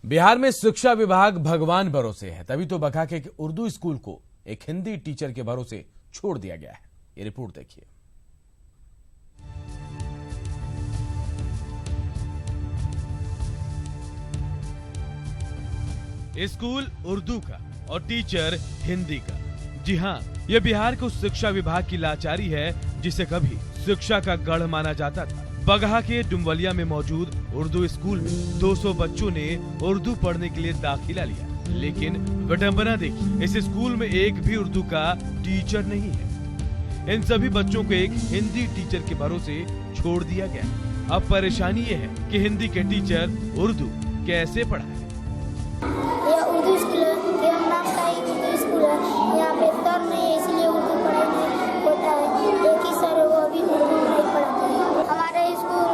बिहार में शिक्षा विभाग भगवान भरोसे है, तभी तो बका के एक उर्दू स्कूल को एक हिंदी टीचर के भरोसे छोड़ दिया गया है। ये रिपोर्ट देखिए। स्कूल उर्दू का और टीचर हिंदी का। जी हाँ, यह बिहार के उस शिक्षा विभाग की लाचारी है जिसे कभी शिक्षा का गढ़ माना जाता था। बगहा के डुमवलिया में मौजूद उर्दू स्कूल में 200 बच्चों ने उर्दू पढ़ने के लिए दाखिला लिया, लेकिन विडंबना देखिए, इस स्कूल में एक भी उर्दू का टीचर नहीं है। इन सभी बच्चों को एक हिंदी टीचर के भरोसे छोड़ दिया गया। अब परेशानी ये है कि हिंदी के टीचर उर्दू कैसे पढ़ाएं। यह उर्दू स्कूल है, ये हम नाम का ही उर्दू स्कूल है। यहाँ पे सर नहीं है, इसलिए उर्दू पढ़ाई नहीं होता है। एक ही सर है, वो अभी उर्दू नहीं पढ़ाते हैं। हमारे स्कूल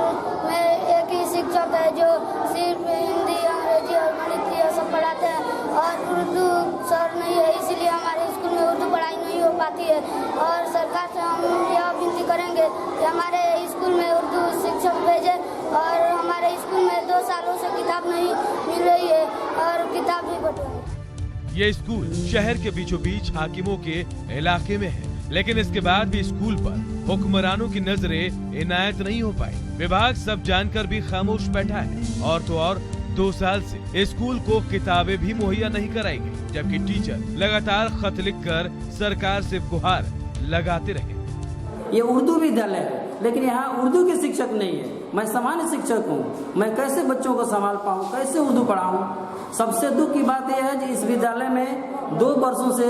में एक ही शिक्षक है जो सिर्फ हिंदी, अंग्रेजी और गणित ये सब पढ़ाते हैं और उर्दू सर नहीं है, इसलिए हमारे स्कूल में उर्दू पढ़ाई नहीं हो पाती है। और सरकार से हम यह विनती करेंगे कि हमारे स्कूल में उर्दू शिक्षक भेजे। और हमारे स्कूल में 2 सालों से किताब नहीं मिल रही है और किताब भी बंटवाई। ये स्कूल शहर के बीचों बीच हाकिमों के इलाके में है, लेकिन इसके बाद भी स्कूल पर हुक्मरानों की नजरें इनायत नहीं हो पाई। विभाग सब जानकर भी खामोश बैठा है और तो और 2 साल से स्कूल को किताबें भी मुहैया नहीं कराई गई, जबकि टीचर लगातार खत लिखकर सरकार से गुहार लगाते रहे। ये उर्दू विद्यालय है, लेकिन यहाँ उर्दू के शिक्षक नहीं है। मैं सामान्य शिक्षक हूँ, मैं कैसे बच्चों को संभाल पाऊँ, कैसे उर्दू पढ़ाऊँ। सबसे दुख की बात यह है कि इस विद्यालय में 2 वर्षों से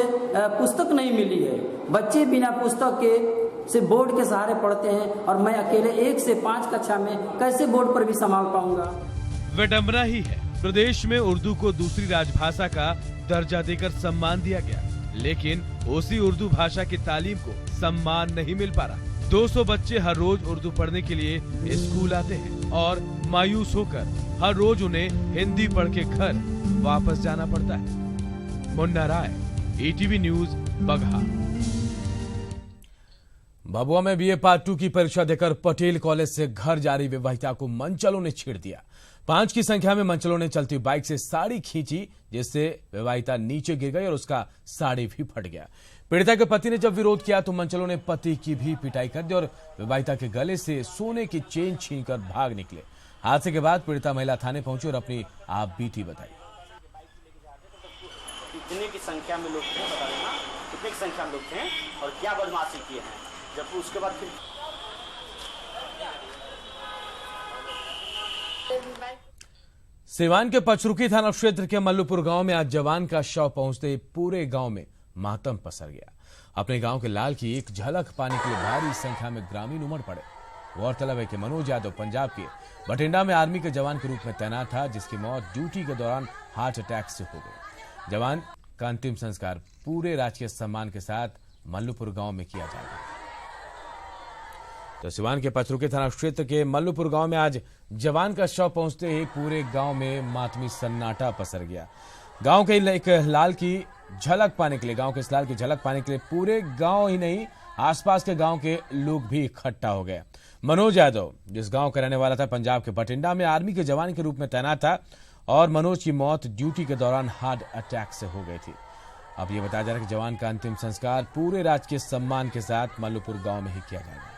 पुस्तक नहीं मिली है। बच्चे बिना पुस्तक के से बोर्ड के सहारे पढ़ते हैं और मैं अकेले 1 से 5 कक्षा में कैसे बोर्ड पर भी संभाल पाऊंगा। विडंबना ही है, प्रदेश में उर्दू को दूसरी राजभाषा का दर्जा देकर सम्मान दिया गया, लेकिन उसी उर्दू भाषा की तालीम को सम्मान नहीं मिल पा रहा। 200 बच्चे हर रोज उर्दू पढ़ने के लिए स्कूल आते हैं और मायूस होकर हर रोज उन्हें हिंदी पढ़ के घर वापस जाना पड़ता है। मुन्ना राय, ETV न्यूज, बगहा। भभुआ में BA पार्ट 2 की परीक्षा देकर पटेल कॉलेज से घर जा रही विवाहिता को मनचलों ने छेड़ दिया। 5 की संख्या में मनचलों ने चलती बाइक से साड़ी खींची, जिससे विवाहिता नीचे गिर गई और उसका साड़ी भी फट गया। पीड़िता के पति ने जब विरोध किया तो मनचलों ने पति की भी पिटाई कर दी और विवाहिता के गले से सोने की चेन छीनकर भाग निकले। हादसे के बाद पीड़िता महिला थाने पहुंची और अपनी आप बीती बताई। कितने की संख्या में लोग थे, बता देना कितने की संख्या में लोग थे और क्या बदमाशी किए हैं, जब उसके बाद फिर सिवान के पचरुखी थाना क्षेत्र के मल्लूपुर गांव में आज जवान का शव पहुंचते ही पूरे गांव में मातम पसर गया। अपने गांव के लाल की एक झलक पाने के लिए भारी संख्या में ग्रामीण उमड़ पड़े। गौरतलब है कि मनोज यादव पंजाब के बठिंडा में आर्मी के जवान के रूप में तैनात था, जिसकी मौत ड्यूटी के दौरान हार्ट अटैक से हो गई। जवान का अंतिम संस्कार पूरे राजकीय सम्मान के साथ मल्लूपुर गांव में किया जाएगा। तो सिवान के पचरुखी थाना क्षेत्र के मल्लूपुर गांव में आज जवान का शव पहुंचते ही पूरे गांव में मातमी सन्नाटा पसर गया। गांव के एक लाल की झलक पाने के लिए पूरे गांव ही नहीं, आसपास के गांव के लोग भी इकट्ठा हो गए। मनोज यादव जिस गांव का रहने वाला था, पंजाब के बठिंडा में आर्मी के जवान के रूप में तैनात था और मनोज की मौत ड्यूटी के दौरान हार्ट अटैक से हो गई थी। अब ये बताया जा रहा है कि जवान का अंतिम संस्कार पूरे राजकीय सम्मान के साथ मल्लूपुर गांव में ही किया जाएगा।